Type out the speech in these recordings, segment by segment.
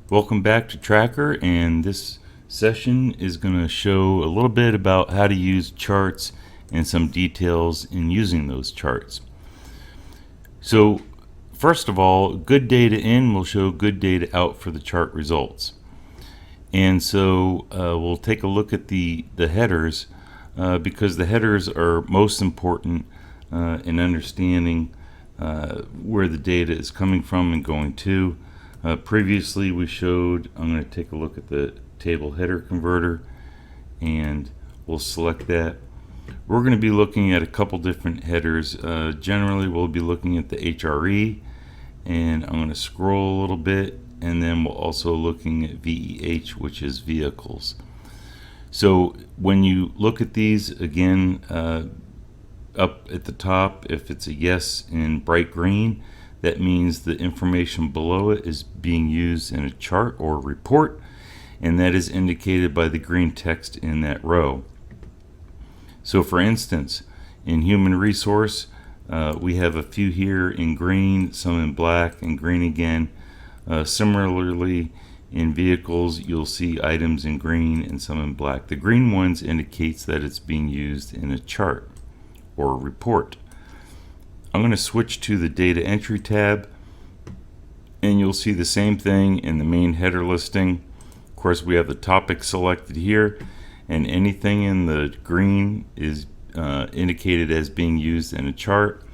Welcome back to Tracker, and this session is going to show a little bit about how to use charts and some details in using those charts. So first of all, good data in will show good data out for the chart results. And so we'll take a look at the headers because the headers are most important in understanding where the data is coming from and going to. Previously we showed, I'm going to take a look at the table header converter and we'll select that. We're going to be looking at a couple different headers. Generally we'll be looking at the HRE, and I'm going to scroll a little bit, and then we're also looking at VEH, which is vehicles. So when you look at these again, up at the top, if it's a yes in bright green, that means the information below it is being used in a chart or report, and that is indicated by the green text in that row. So for instance, in human resource, we have a few here in green, some in black, and green again. Similarly, in vehicles, you'll see items in green and some in black. The green ones indicates that it's being used in a chart or report. I'm going to switch to the data entry tab, and you'll see the same thing in the main header listing. Of course, we have the topic selected here, and anything in the green is indicated as being used in a chart.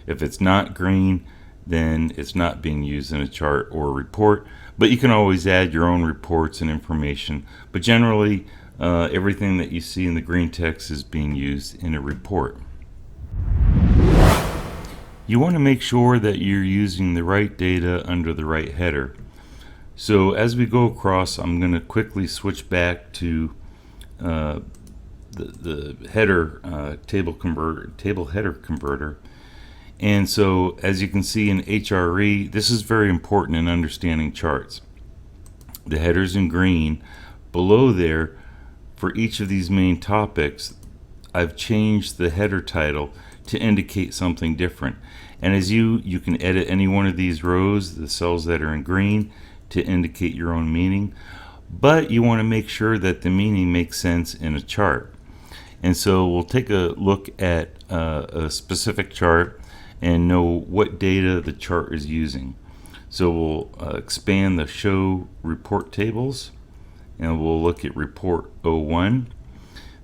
If it's not green, then it's not being used in a chart or a report, but you can always add your own reports and information. But generally, everything that you see in the green text is being used in a report. You want to make sure that you're using the right data under the right header. So as we go across, I'm going to quickly switch back to the header table header converter. And so as you can see in HRE, this is very important in understanding charts. The header's in green. Below there, for each of these main topics, I've changed the header title to indicate something different. And as you can edit any one of these rows, the cells that are in green, to indicate your own meaning. But you want to make sure that the meaning makes sense in a chart. And so we'll take a look at a specific chart and know what data the chart is using. So we'll expand the show report tables, and we'll look at report 01.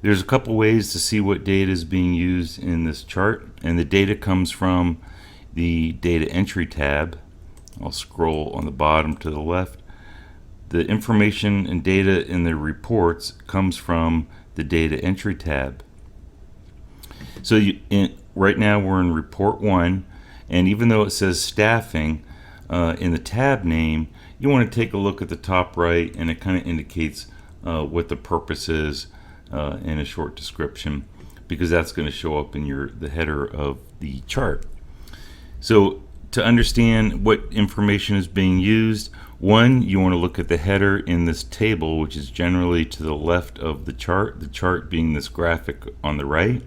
There's a couple ways to see what data is being used in this chart, and the data comes from the data entry tab. I'll scroll on the bottom to the left. The information and data in the reports comes from the data entry tab. So right now we're in report 1, and even though it says staffing in the tab name, you want to take a look at the top right, and it kind of indicates what the purpose is in a short description, because that's going to show up in the header of the chart. So to understand what information is being used, one, you want to look at the header in this table, which is generally to the left of the chart being this graphic on the right.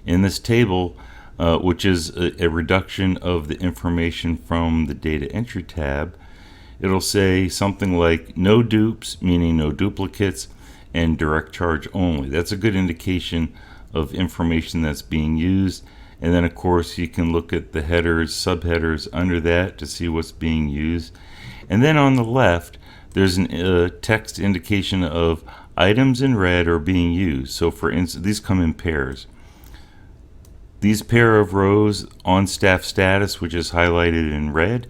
In this table, which is a reduction of the information from the data entry tab, it'll say something like no dupes, meaning no duplicates, and direct charge only. That's a good indication of information that's being used. And then of course you can look at the headers, subheaders under that to see what's being used. And then on the left, there's a text indication of items in red are being used. So for instance, these come in pairs. These pair of rows on staff status, which is highlighted in red,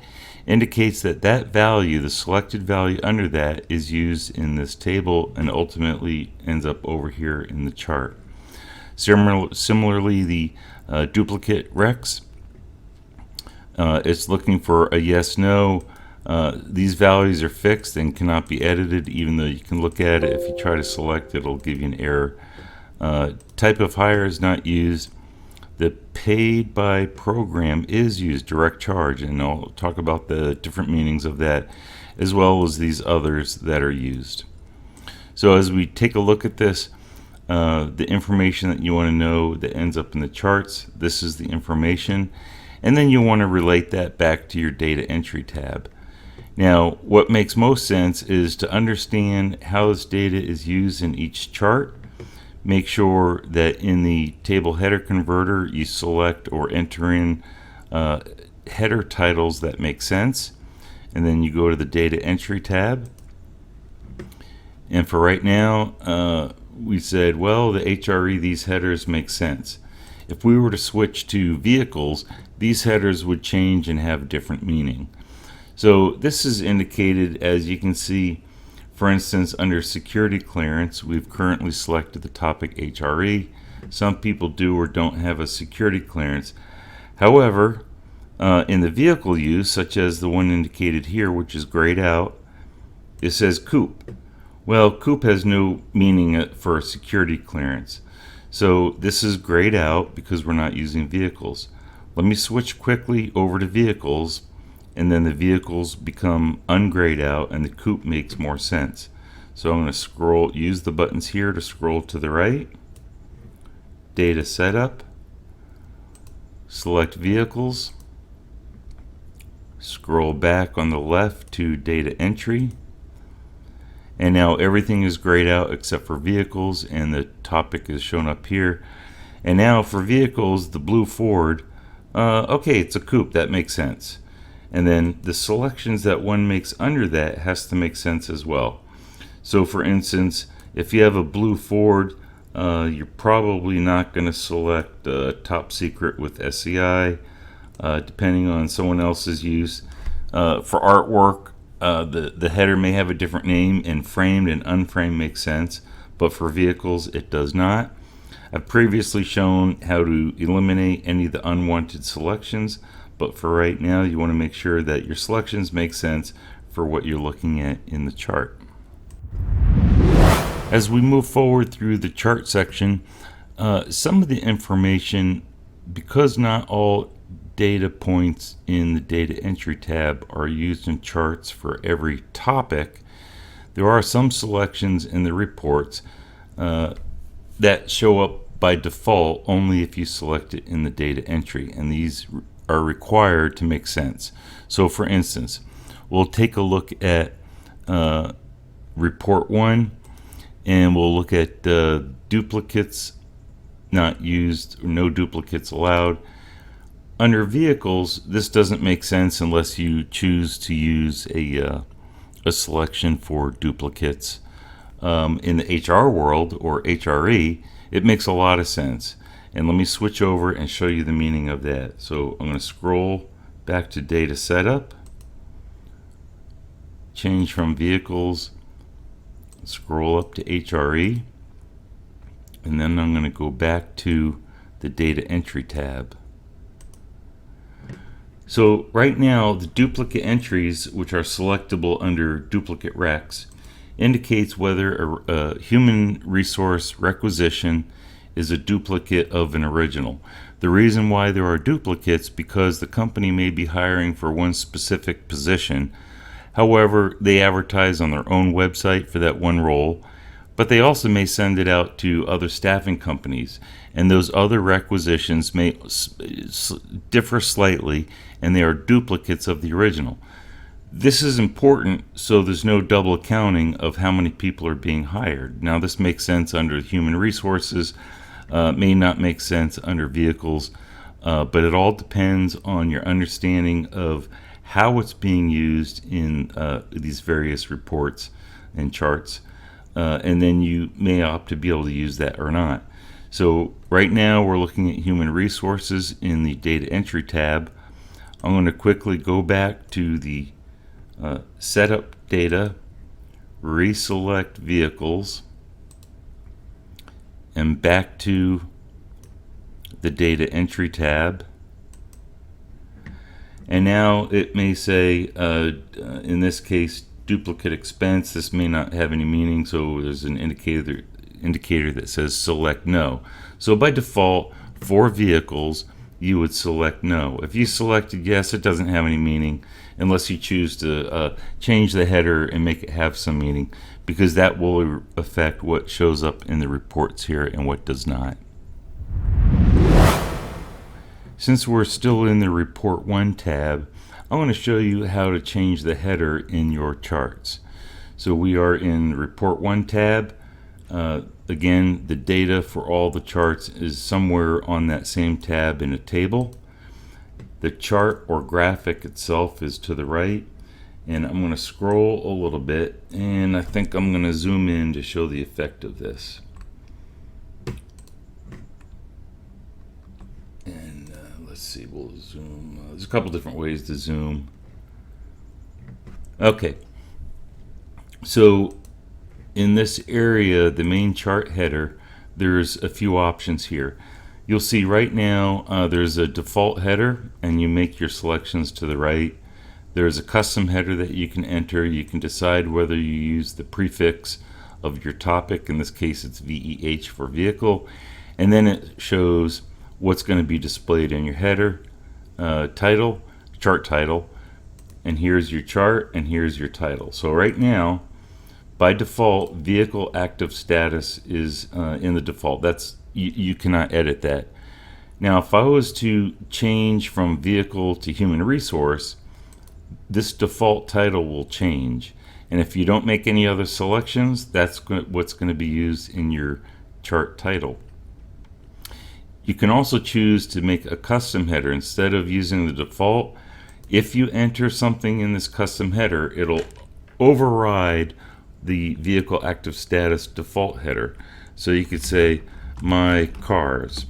indicates that that value, the selected value under that, is used in this table and ultimately ends up over here in the chart. Similarly, the duplicate recs, it's looking for a yes, no. These values are fixed and cannot be edited, even though you can look at it. If you try to select it, it'll give you an error. Type of hire is not used. The paid by program is used, direct charge, and I'll talk about the different meanings of that, as well as these others that are used. So as we take a look at this, the information that you want to know that ends up in the charts, this is the information, and then you want to relate that back to your data entry tab. Now, what makes most sense is to understand how this data is used in each chart. Make sure that in the table header converter you select or enter in header titles that make sense, and then you go to the data entry tab. And for right now, we said, well, the HRE, these headers make sense. If we were to switch to vehicles, these headers would change and have different meaning. So this is indicated, as you can see, for instance, under security clearance, we've currently selected the topic HRE. Some people do or don't have a security clearance. However, in the vehicle use, such as the one indicated here, which is grayed out, it says coupe. Well, coupe has no meaning for a security clearance. So this is grayed out because we're not using vehicles. Let me switch quickly over to vehicles, and then the vehicles become ungrayed out and the coupe makes more sense. So I'm going to use the buttons here to scroll to the right, data setup, select vehicles, scroll back on the left to data entry, and now everything is grayed out except for vehicles, and the topic is shown up here. And now for vehicles, the blue Ford, okay, it's a coupe, that makes sense. And then the selections that one makes under that has to make sense as well. So for instance, if you have a blue Ford, you're probably not going to select top secret with SCI, depending on someone else's use. For artwork, the header may have a different name, and framed and unframed makes sense, but for vehicles it does not. I've previously shown how to eliminate any of the unwanted selections, but for right now you want to make sure that your selections make sense for what you're looking at in the chart. As we move forward through the chart section, some of the information, because not all data points in the data entry tab are used in charts for every topic, there are some selections in the reports that show up by default only if you select it in the data entry, and these are required to make sense. So for instance, we'll take a look at report 1, and we'll look at duplicates not used, or no duplicates allowed. Under vehicles, this doesn't make sense unless you choose to use a selection for duplicates. In the HR world, or HRE, it makes a lot of sense. And let me switch over and show you the meaning of that. So I'm going to scroll back to data setup, change from vehicles, scroll up to HRE, and then I'm going to go back to the data entry tab. So right now, the duplicate entries, which are selectable under duplicate recs, indicates whether a human resource requisition is a duplicate of an original. The reason why there are duplicates because the company may be hiring for one specific position. However, they advertise on their own website for that one role, but they also may send it out to other staffing companies, and those other requisitions may differ slightly, and they are duplicates of the original. This is important so there's no double accounting of how many people are being hired. Now, this makes sense under human resources, may not make sense under vehicles, but it all depends on your understanding of how it's being used in these various reports and charts, and then you may opt to be able to use that or not. So right now we're looking at human resources in the data entry tab. I'm going to quickly go back to the setup data, reselect vehicles, and back to the data entry tab. And now it may say, in this case, duplicate expense. This may not have any meaning, so there's an indicator that says select no. So by default, for vehicles, you would select no. If you selected yes, it doesn't have any meaning unless you choose to change the header and make it have some meaning, because that will affect what shows up in the reports here and what does not. Since we're still in the Report 1 tab, I want to show you how to change the header in your charts. So we are in Report 1 tab. Again, the data for all the charts is somewhere on that same tab in a table. The chart or graphic itself is to the right. And I'm going to scroll a little bit, and I think I'm going to zoom in to show the effect of this. And let's see, we'll zoom. There's a couple different ways to zoom. Okay. So in this area, the main chart header, there's a few options here. You'll see right now there's a default header, and you make your selections to the right. There's a custom header that you can enter. You can decide whether you use the prefix of your topic. In this case, it's VEH for vehicle. And then it shows what's going to be displayed in your header, title, chart title, and here's your chart, and here's your title. So right now, by default, vehicle active status is in the default. That's you cannot edit that. Now, if I was to change from vehicle to human resource, this default title will change. And if you don't make any other selections, that's what's going to be used in your chart title. You can also choose to make a custom header instead of using the default. If you enter something in this custom header, it'll override the vehicle active status default header. So you could say my cars,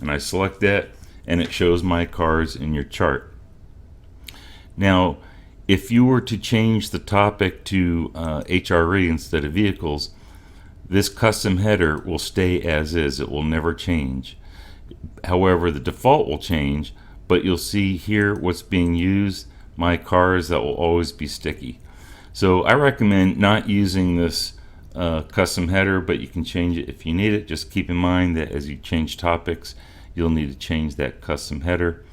and I select that, and it shows my cars in your chart. Now, if you were to change the topic to HRE instead of vehicles, this custom header will stay as is. It will never change. However, the default will change, but you'll see here what's being used, my cars, that will always be sticky. So I recommend not using this custom header, but you can change it if you need it. Just keep in mind that as you change topics, you'll need to change that custom header.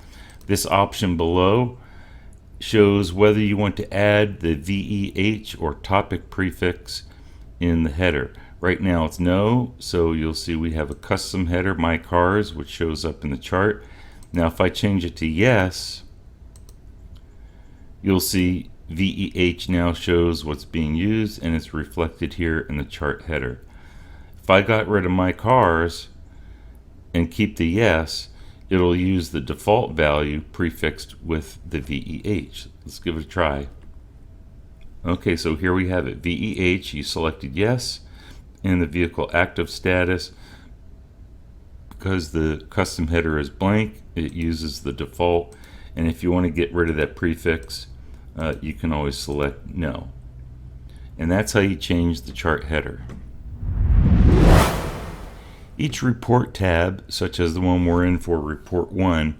This option below shows whether you want to add the VEH or topic prefix in the header. Right now it's no, so you'll see we have a custom header, my cars, which shows up in the chart. Now if I change it to yes, you'll see VEH now shows what's being used, and it's reflected here in the chart header. If I got rid of my cars and keep the yes, it'll use the default value prefixed with the VEH. Let's give it a try. Okay, so here we have it. VEH, you selected yes, and the vehicle active status, because the custom header is blank, it uses the default. And if you want to get rid of that prefix, you can always select no. And that's how you change the chart header. Each report tab, such as the one we're in for Report 1,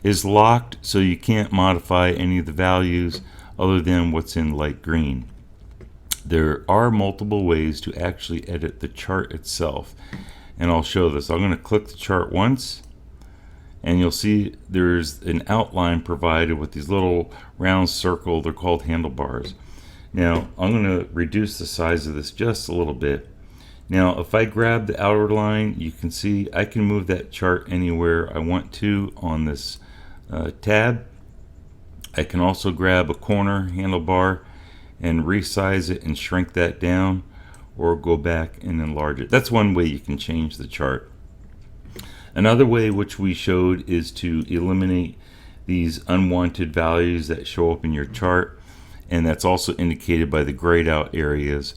is locked, so you can't modify any of the values other than what's in light green. There are multiple ways to actually edit the chart itself, and I'll show this. I'm going to click the chart once, and you'll see there's an outline provided with these little round circle. They're called handlebars. Now I'm going to reduce the size of this just a little bit. Now if I grab the outer line, you can see I can move that chart anywhere I want to on this tab. I can also grab a corner handlebar and resize it and shrink that down, or go back and enlarge it. That's one way you can change the chart. Another way which we showed is to eliminate these unwanted values that show up in your chart, and that's also indicated by the grayed out areas.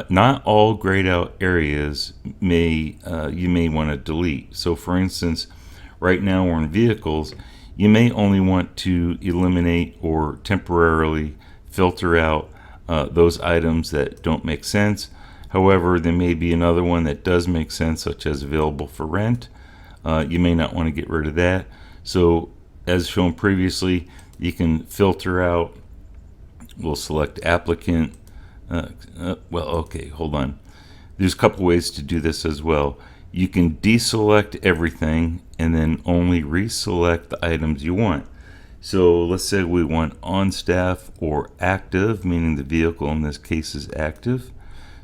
Not all grayed out areas you may want to delete. So for instance, right now we're in vehicles, you may only want to eliminate or temporarily filter out those items that don't make sense. However, there may be another one that does make sense, such as available for rent. You may not want to get rid of that. So as shown previously, you can filter out. We'll select applicant. Well, okay, hold on. There's a couple ways to do this as well. You can deselect everything and then only reselect the items you want. So let's say we want on staff or active, meaning the vehicle in this case is active.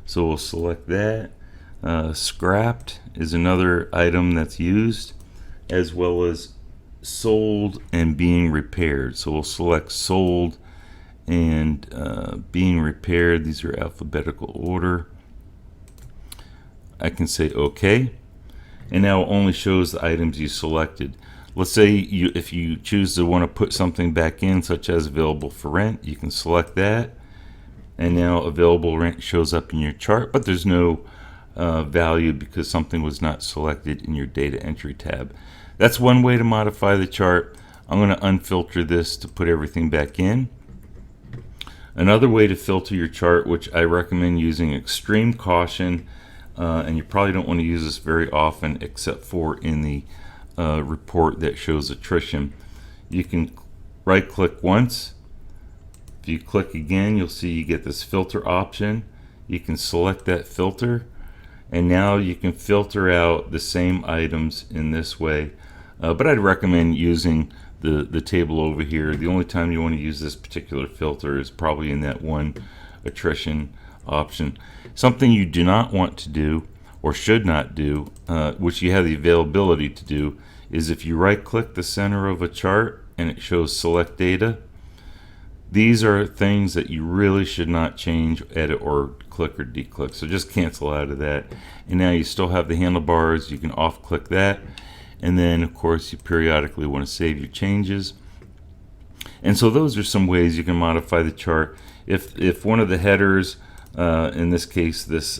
So we'll select that. Scrapped is another item that's used, as well as sold and being repaired. So we'll select sold and being repaired. These are alphabetical order. I can say OK, and now it only shows the items you selected. Let's say if you choose to want to put something back in, such as available for rent, you can select that, and now available rent shows up in your chart, but there's no value because something was not selected in your data entry tab. That's one way to modify the chart. I'm going to unfilter this to put everything back in. Another way to filter your chart, which I recommend using extreme caution, and you probably don't want to use this very often except for in the report that shows attrition. You can right click once. If you click again, you'll see you get this filter option. You can select that filter, and now you can filter out the same items in this way. But I'd recommend using the table over here. The only time you want to use this particular filter is probably in that one attrition option. Something you do not want to do or should not do, which you have the availability to do, is if you right click the center of a chart and it shows select data, these are things that you really should not change, edit, or click or declick. So just cancel out of that. And now you still have the handlebars. You can off click that, and then of course you periodically want to save your changes. And so those are some ways you can modify the chart. If one of the headers, in this case this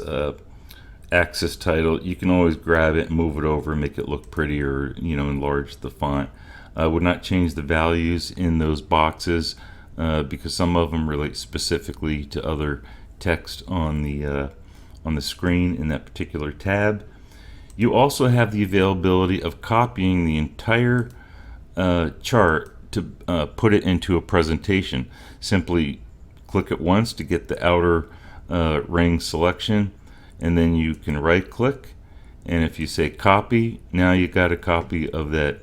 axis title, you can always grab it and move it over and make it look prettier, enlarge the font. I would not change the values in those boxes because some of them relate specifically to other text on the screen in that particular tab. You also have the availability of copying the entire chart to put it into a presentation. Simply click it once to get the outer ring selection, and then you can right click, and if you say copy, now you got a copy of that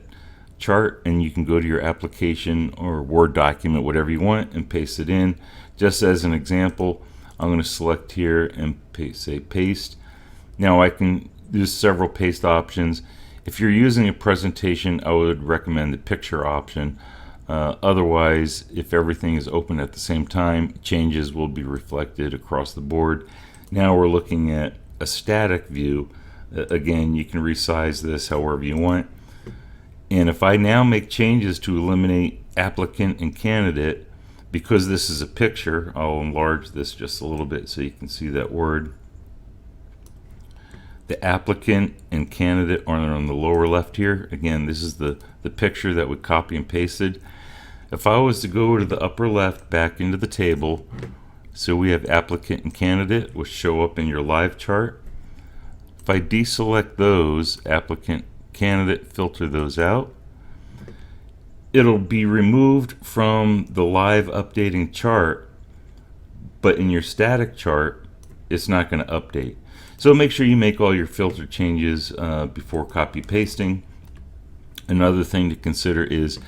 chart, and you can go to your application or Word document, whatever you want, and paste it in. Just as an example, I'm going to select here and say paste. Now I can use several paste options. If you're using a presentation, I would recommend the picture option. Otherwise, if everything is open at the same time, changes will be reflected across the board. Now we're looking at a static view. Again, you can resize this however you want. And if I now make changes to eliminate applicant and candidate, because this is a picture, I'll enlarge this just a little bit so you can see that word. The applicant and candidate are on the lower left here. Again, this is the picture that we copy and pasted. If I was to go to the upper left back into the table, so we have applicant and candidate, which show up in your live chart. If I deselect those, applicant, candidate, filter those out, it'll be removed from the live updating chart, but in your static chart, it's not going to update. So make sure you make all your filter changes before copy pasting. Another thing to consider is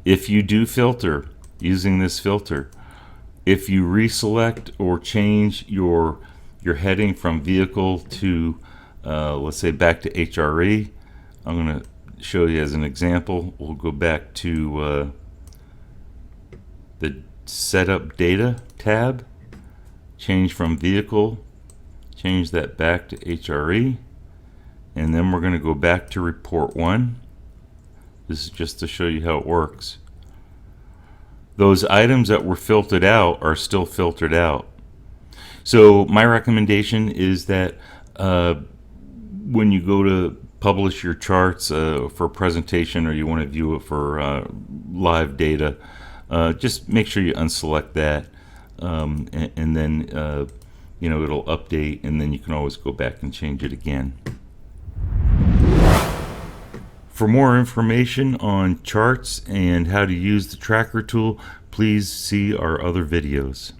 if you do filter using this filter, if you reselect or change your heading from vehicle to let's say back to HRE, I'm going to show you as an example. We'll go back to the setup data tab, change from vehicle, change that back to HRE, and then we're going to go back to report 1. This is just to show you how it works. Those items that were filtered out are still filtered out. So my recommendation is that when you go to publish your charts for a presentation, or you want to view it for live data, just make sure you unselect that, and then it'll update, and then you can always go back and change it again. For more information on charts and how to use the tracker tool, please see our other videos.